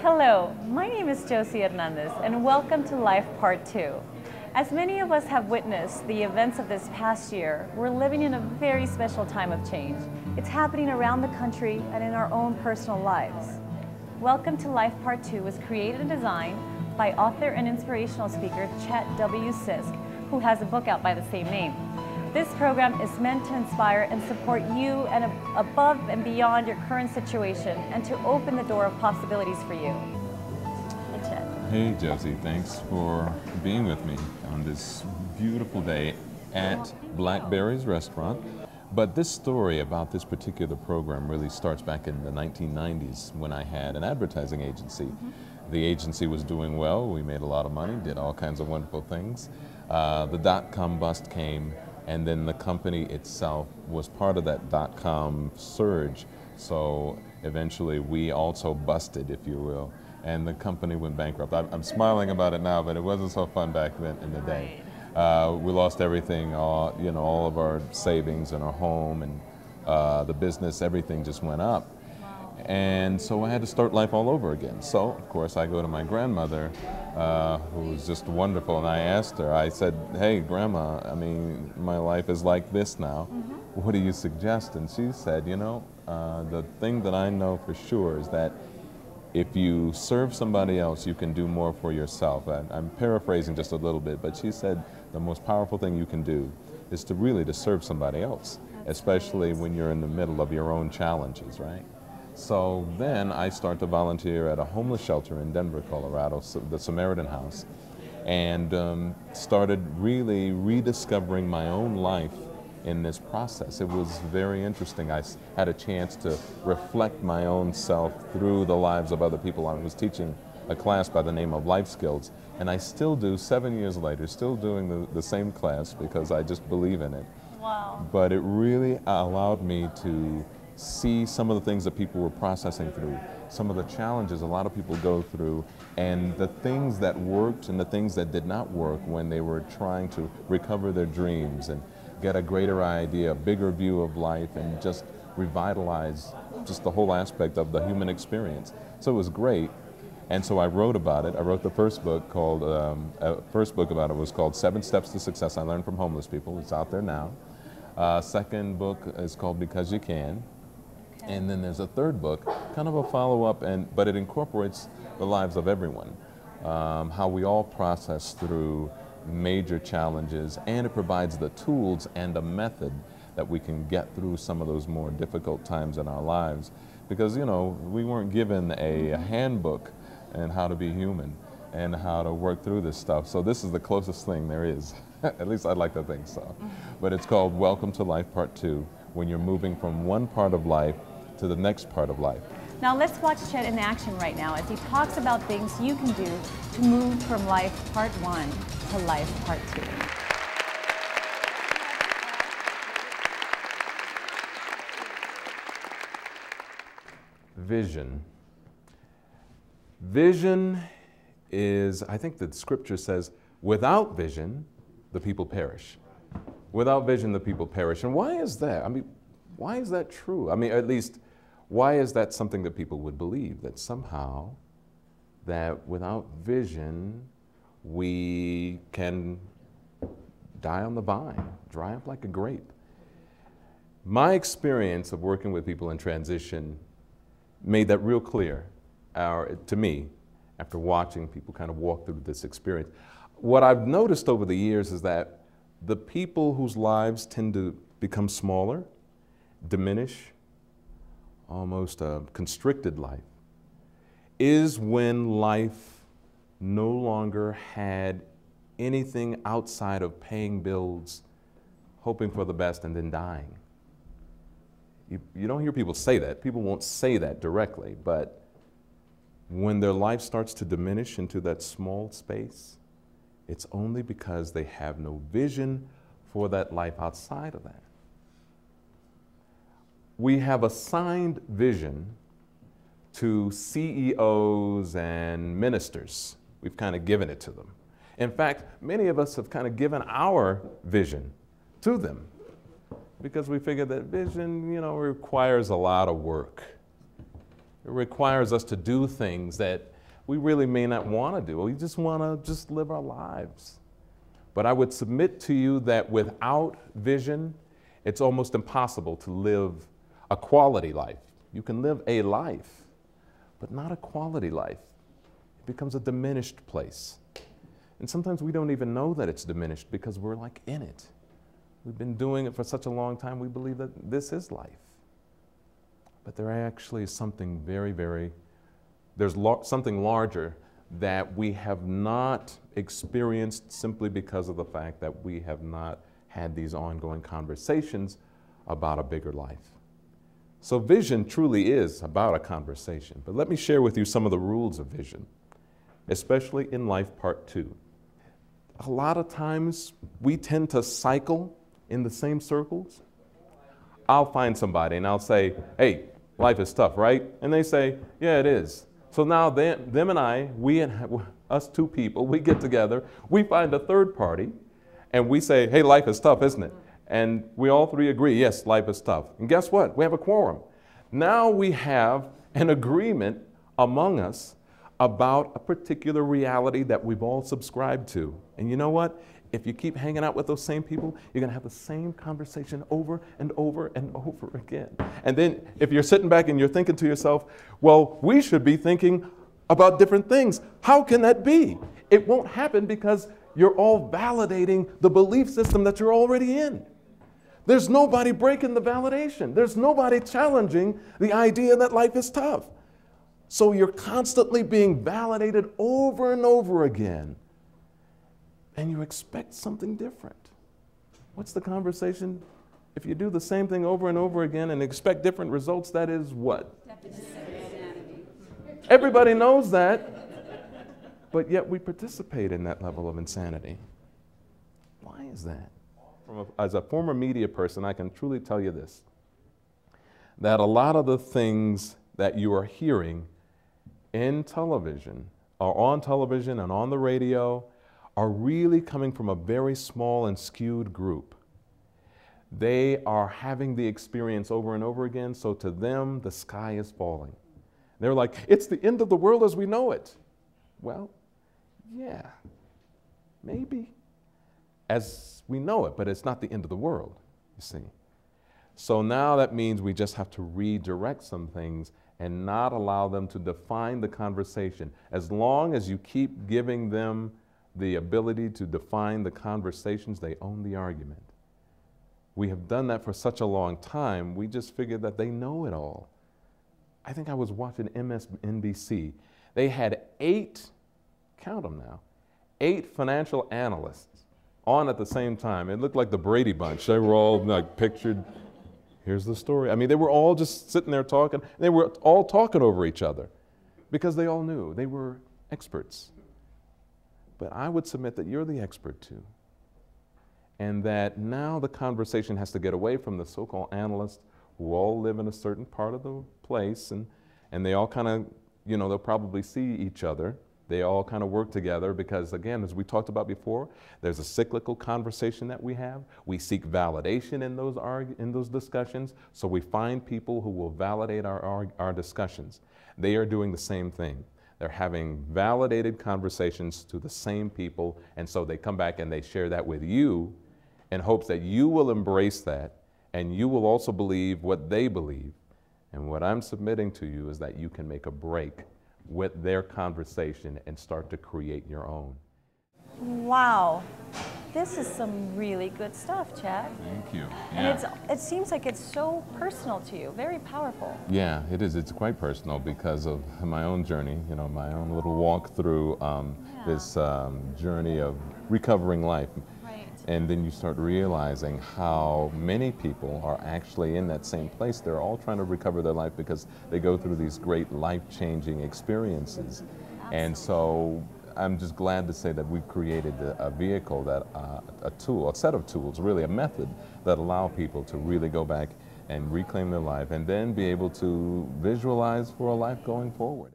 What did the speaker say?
Hello, my name is Josie Hernandez and welcome to Life Part 2. As many of us have witnessed the events of this past year, we're living in a very special time of change. It's happening around the country and in our own personal lives. Welcome to Life Part 2 was created and designed by author and inspirational speaker Chet W. Sisk, who has a book out by the same name. This program is meant to inspire and support you and above and beyond your current situation and to open the door of possibilities for you. Hey, Chet. Hey, Josie. Thanks for being with me on this beautiful day at Blackberry's restaurant. But this story about this particular program really starts back in the 1990s when I had an advertising agency. The agency was doing well. We made a lot of money, did all kinds of wonderful things. The dot-com bust came, and then the company itself was part of that dot-com surge. So eventually we also busted, if you will, and the company went bankrupt. I'm smiling about it now, but it wasn't so fun back then in the day. We lost everything, all of our savings and our home and the business, everything just went up. And so I had to start life all over again. So, of course, I go to my grandmother, who was just wonderful, and I asked her, I said, hey, Grandma, I mean, my life is like this now. What do you suggest? And she said, the thing that I know for sure is that if you serve somebody else, you can do more for yourself. I'm paraphrasing just a little bit, but she said the most powerful thing you can do is to serve somebody else, especially when you're in the middle of your own challenges, right? So then I started to volunteer at a homeless shelter in Denver, Colorado, the Samaritan House, and started really rediscovering my own life in this process. It was very interesting. I had a chance to reflect my own self through the lives of other people. I was teaching a class by the name of Life Skills, and I still do, 7 years later, still doing the same class because I just believe in it. Wow. But it really allowed me to see some of the things that people were processing through, some of the challenges a lot of people go through, and the things that worked and the things that did not work when they were trying to recover their dreams and get a greater idea, a bigger view of life, and just revitalize just the whole aspect of the human experience. So it was great, and so I wrote about it. I wrote the first book called, first book about it was called 7 Steps to Success I Learned from Homeless People. It's out there now. Second book is called Because You Can. And then there's a third book, kind of a follow-up, but it incorporates the lives of everyone, how we all process through major challenges, and it provides the tools and a method that we can get through some of those more difficult times in our lives. Because, we weren't given a handbook on how to be human and how to work through this stuff. So this is the closest thing there is. At least I'd like to think so. But it's called Welcome to Life Part 2, when you're moving from one part of life to the next part of life. Now let's watch Chet in action right now as he talks about things you can do to move from Life Part 1 to Life Part 2. Vision. Vision is, I think the scripture says, without vision, the people perish. Without vision, the people perish. And why is that? I mean, why is that true? I mean, at least, why is that something that people would believe? That somehow, that without vision, we can die on the vine, dry up like a grape. My experience of working with people in transition made that real clear to me after watching people kind of walk through this experience. What I've noticed over the years is that the people whose lives tend to become smaller, diminish, almost a constricted life, is when life no longer had anything outside of paying bills, hoping for the best, and then dying. You don't hear people say that. People won't say that directly, but when their life starts to diminish into that small space, it's only because they have no vision for that life outside of that. We have assigned vision to CEOs and ministers. We've kind of given it to them. In fact, many of us have kind of given our vision to them because we figure that vision, requires a lot of work. It requires us to do things that we really may not want to do. We just want to just live our lives. But I would submit to you that without vision, it's almost impossible to live a quality life. You can live a life, but not a quality life. It becomes a diminished place. And sometimes we don't even know that it's diminished because we're like in it. We've been doing it for such a long time, we believe that this is life. But there actually is something there's something larger that we have not experienced simply because of the fact that we have not had these ongoing conversations about a bigger life. So vision truly is about a conversation. But let me share with you some of the rules of vision, especially in Life Part 2. A lot of times we tend to cycle in the same circles. I'll find somebody and I'll say, hey, life is tough, right? And they say, yeah, it is. So now them and I, us two people, we get together, we find a third party, and we say, hey, life is tough, isn't it? And we all three agree, yes, life is tough. And guess what? We have a quorum. Now we have an agreement among us about a particular reality that we've all subscribed to. And you know what? If you keep hanging out with those same people, you're going to have the same conversation over and over and over again. And then if you're sitting back and you're thinking to yourself, well, we should be thinking about different things. How can that be? It won't happen because you're all validating the belief system that you're already in. There's nobody breaking the validation. There's nobody challenging the idea that life is tough. So you're constantly being validated over and over again. And you expect something different. What's the conversation? If you do the same thing over and over again and expect different results, that is what? Everybody knows that, but yet we participate in that level of insanity. Why is that? As a former media person, I can truly tell you this, that a lot of the things that you are hearing in television, or on television and on the radio, are really coming from a very small and skewed group. They are having the experience over and over again, so to them, the sky is falling. They're like, it's the end of the world as we know it. Well, yeah, maybe as we know it, but it's not the end of the world, you see. So now that means we just have to redirect some things and not allow them to define the conversation. As long as you keep giving them the ability to define the conversations, they own the argument. We have done that for such a long time, we just figured that they know it all. I think I was watching MSNBC. They had 8, count them now, 8 financial analysts on at the same time. It looked like the Brady Bunch. They were all like pictured, here's the story. I mean, they were all just sitting there talking. They were all talking over each other because they all knew they were experts. But I would submit that you're the expert too. And that now the conversation has to get away from the so-called analysts who all live in a certain part of the place and they all kind of, you know, they'll probably see each other. They all kind of work together because, again, as we talked about before, there's a cyclical conversation that we have. We seek validation in those discussions, so we find people who will validate our discussions. They are doing the same thing. They're having validated conversations to the same people, and so they come back and they share that with you in hopes that you will embrace that and you will also believe what they believe. And what I'm submitting to you is that you can make a break with their conversation and start to create your own. Wow, this is some really good stuff, Chet. Thank you. Yeah. And it seems like it's so personal to you, very powerful. Yeah, it is. It's quite personal because of my own journey, you know, my own little walk through this journey of recovering life. Right. And then you start realizing how many people are actually in that same place. They're all trying to recover their life because they go through these great life-changing experiences. Absolutely. And so I'm just glad to say that we've created a vehicle, that a tool, a set of tools, really a method that allow people to really go back and reclaim their life and then be able to visualize for a life going forward.